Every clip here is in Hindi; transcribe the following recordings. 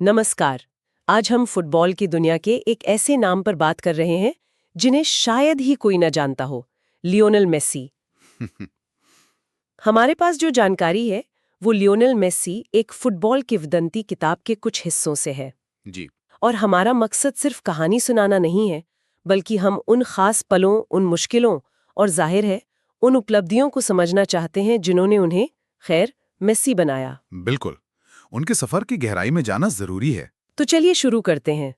नमस्कार। आज हम फुटबॉल की दुनिया के एक ऐसे नाम पर बात कर रहे हैं जिन्हें शायद ही कोई न जानता हो, लियोनेल मेसी। हमारे पास जो जानकारी है वो लियोनेल मेसी एक फुटबॉल किंवदंती किताब के कुछ हिस्सों से है। जी। और हमारा मकसद सिर्फ कहानी सुनाना नहीं है, बल्कि हम उन खास पलों, उन मुश्किलों और जाहिर है उन उपलब्धियों को समझना चाहते हैं जिन्होंने उन्हें खैर मेसी बनाया। बिल्कुल, उनके सफर की गहराई में जाना जरूरी है। तो चलिए शुरू करते हैं।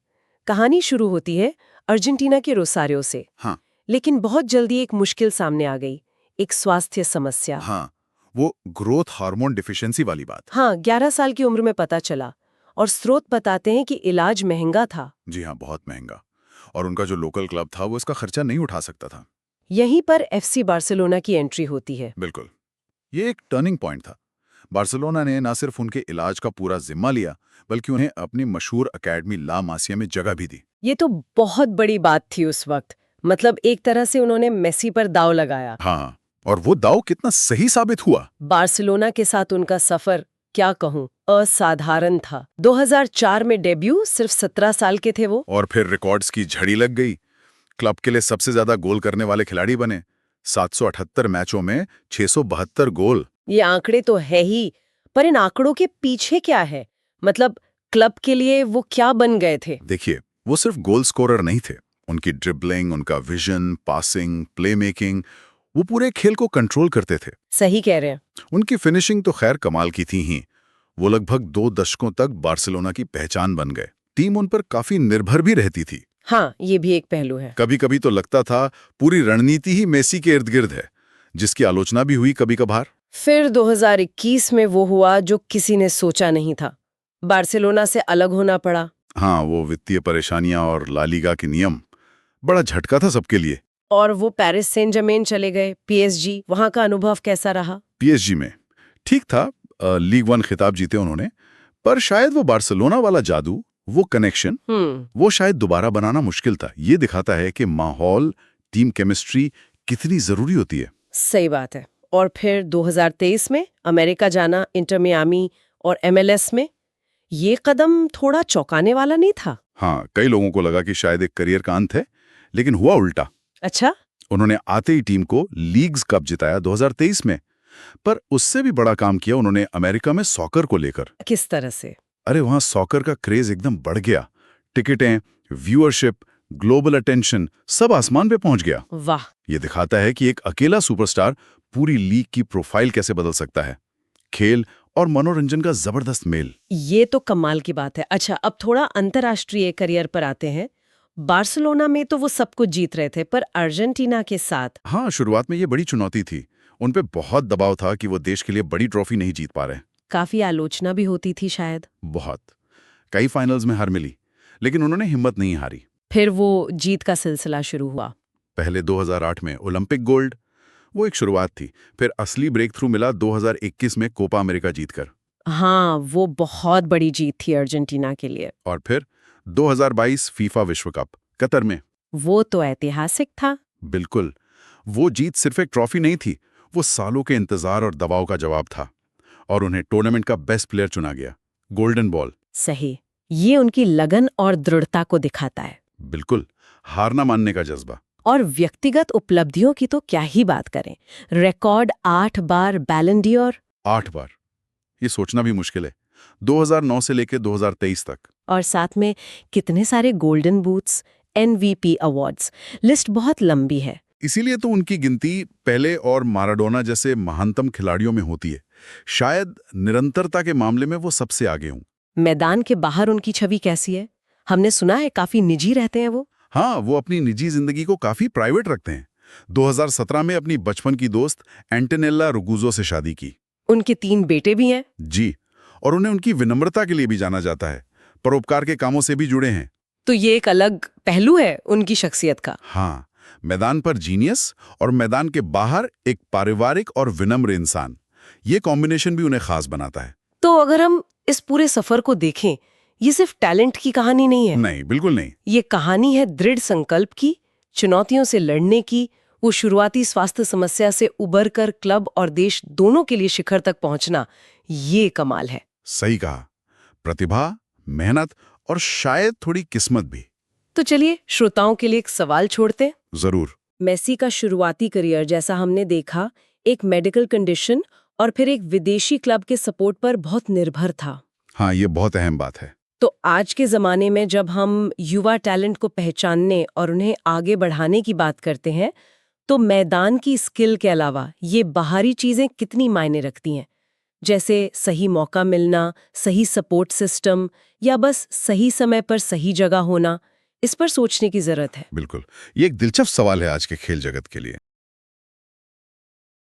कहानी शुरू होती है अर्जेंटीना के रोसारियो से। हाँ। लेकिन बहुत जल्दी एक मुश्किल सामने आ गई, एक स्वास्थ्य समस्या। हाँ, वो ग्रोथ हार्मोन डिफिशियंसी वाली बात। हाँ, 11 साल की उम्र में पता चला और स्रोत बताते हैं कि इलाज महंगा था। जी हाँ, बहुत महंगा। और उनका जो लोकल क्लब था वो इसका खर्चा नहीं उठा सकता था। यहीं पर एफसी बार्सिलोना की एंट्री होती है। बिल्कुल, ये एक टर्निंग पॉइंट था। बार्सिलोना ने न सिर्फ उनके इलाज का पूरा जिम्मा लिया, बल्कि उन्हें अपनी मशहूर अकेडमी ला मासिया में जगह भी दी। ये तो बहुत बड़ी बात थी उस वक्त। मतलब एक तरह से उन्होंने मेसी पर दांव लगाया। हाँ, और वो दाव कितना सही साबित हुआ। बार्सिलोना के साथ उनका सफर क्या कहूँ, असाधारण था। 2004 में डेब्यू, सिर्फ 17 साल के थे वो। और फिर रिकॉर्ड्स की झड़ी लग गई। क्लब के लिए सबसे ज्यादा गोल करने वाले खिलाड़ी बने। 778 मैचों में 672 गोल। ये आंकड़े तो है ही, पर इन आंकड़ों के पीछे क्या है? मतलब क्लब के लिए वो क्या बन गए थे? देखिए, वो सिर्फ गोल स्कोरर नहीं थे। उनकी ड्रिबलिंग, उनका विजन, पासिंग, प्लेमेकिंग, वो पूरे खेल को कंट्रोल करते थे। सही कह रहे हैं। उनकी फिनिशिंग तो खैर कमाल की थी ही। वो लगभग 2 दशकों तक बार्सिलोना की पहचान बन गए। टीम उन पर काफी निर्भर भी रहती थी। हाँ, ये भी एक पहलू है। कभी कभी तो लगता था पूरी रणनीति ही मेसी के इर्द गिर्द है, जिसकी आलोचना भी हुई कभी कभार। फिर 2021 में वो हुआ जो किसी ने सोचा नहीं था। बार्सिलोना से अलग होना पड़ा। हाँ, वो वित्तीय परेशानियां और ला लीगा के नियम, बड़ा झटका था सबके लिए। और वो पेरिस सेंट जर्मेन चले गए, पीएसजी। वहां का अनुभव कैसा रहा? पीएसजी में ठीक था, लीग 1 खिताब जीते उन्होंने, पर शायद वो बार्सिलोना वाला जादू, वो कनेक्शन, वो शायद दोबारा बनाना मुश्किल था। ये दिखाता है कि माहौल, टीम केमिस्ट्री कितनी जरूरी होती है। सही बात है। और फिर 2023 में अमेरिका जाना, इंटर मियामी और एमएलएस में, ये कदम थोड़ा चौंकाने वाला नहीं था? हाँ, कई लोगों को लगा कि शायद एक करियर का अंत है, लेकिन हुआ उल्टा। अच्छा। उन्होंने आते ही टीम को लीग्स कप जिताया 2023 में, पर उससे भी बड़ा काम किया उन्होंने अमेरिका में सॉकर को लेकर। किस तरह से? अरे, वहां सॉकर का क्रेज एकदम बढ़ गया। टिकटें, व्यूअरशिप, ग्लोबल अटेंशन, सब आसमान पे पहुंच गया। वाह। ये दिखाता है कि एक अकेला सुपरस्टार पूरी लीग की प्रोफाइल कैसे बदल सकता है। खेल और मनोरंजन का जबरदस्त मेल। ये तो कमाल की बात है। अच्छा, अब थोड़ा अंतर्राष्ट्रीय करियर पर आते हैं। बार्सिलोना में तो वो सब कुछ जीत रहे थे, पर अर्जेंटीना के साथ? हाँ, शुरुआत में ये बड़ी चुनौती थी। उन पे बहुत दबाव था कि वो देश के लिए बड़ी ट्रॉफी नहीं जीत पा रहे। काफी आलोचना भी होती थी शायद। बहुत। कई फाइनल्स में हार मिली, लेकिन उन्होंने हिम्मत नहीं हारी। फिर वो जीत का सिलसिला शुरू हुआ। पहले 2008 में ओलंपिक गोल्ड, वो एक शुरुआत थी। फिर असली ब्रेक थ्रू मिला 2021 में कोपा अमेरिका जीतकर। हाँ, वो बहुत बड़ी जीत थी अर्जेंटीना के लिए। और फिर 2022 फीफा विश्व कप कतर में। वो तो ऐतिहासिक था। बिल्कुल, वो जीत सिर्फ एक ट्रॉफी नहीं थी, वो सालों के इंतजार और दबाव का जवाब था। और उन्हें टूर्नामेंट का बेस्ट प्लेयर चुना गया, गोल्डन बॉल। सही। ये उनकी लगन और दृढ़ता को दिखाता है। बिल्कुल, हार ना मानने का जज्बा। और व्यक्तिगत उपलब्धियों की तो क्या ही बात करें। रिकॉर्ड 8 बार बैलन डी'ओर। 8 बार, ये सोचना भी मुश्किल है। 2009 से लेकर 2023 तक। और साथ में कितने सारे golden boots, NVP awards. List बहुत लंबी है। इसीलिए तो उनकी गिनती पेले और माराडोना जैसे महानतम खिलाड़ियों में होती है। शायद निरंतरता के मामले में वो सबसे आगे हों। मैदान के बाहर उनकी छवि कैसी है? हमने सुना है काफी निजी रहते हैं वो। हाँ, वो अपनी निजी जिंदगी को काफी प्राइवेट रखते हैं। 2017 में अपनी बचपन की दोस्त एंटोनेला रुगुजो से शादी की। उनके 3 बेटे भी हैं। जी, और उन्हें उनकी विनम्रता के लिए भी जाना जाता है। परोपकार के कामों से भी जुड़े हैं। तो ये एक अलग पहलू है उनकी शख्सियत का। हाँ, मैदान पर जीनियस और मैदान के बाहर एक पारिवारिक और विनम्र इंसान। ये कॉम्बिनेशन भी उन्हें खास बनाता है। तो अगर हम इस पूरे सफर को देखें, ये सिर्फ टैलेंट की कहानी नहीं है। नहीं, बिल्कुल नहीं। ये कहानी है दृढ़ संकल्प की, चुनौतियों से लड़ने की, वो शुरुआती स्वास्थ्य समस्या से उबर कर क्लब और देश दोनों के लिए शिखर तक पहुंचना। ये कमाल है। सही कहा। प्रतिभा, मेहनत और शायद थोड़ी किस्मत भी। तो चलिए श्रोताओं के लिए एक सवाल छोड़ते हैं। जरूर। मेसी का शुरुआती करियर, जैसा हमने देखा, एक मेडिकल कंडीशन और फिर एक विदेशी क्लब के सपोर्ट पर बहुत निर्भर था। हाँ, ये बहुत अहम बात है। तो आज के ज़माने में जब हम युवा टैलेंट को पहचानने और उन्हें आगे बढ़ाने की बात करते हैं, तो मैदान की स्किल के अलावा ये बाहरी चीज़ें कितनी मायने रखती हैं? जैसे सही मौका मिलना, सही सपोर्ट सिस्टम या बस सही समय पर सही जगह होना, इस पर सोचने की ज़रूरत है। बिल्कुल, ये एक दिलचस्प सवाल है आज के खेल जगत के लिए।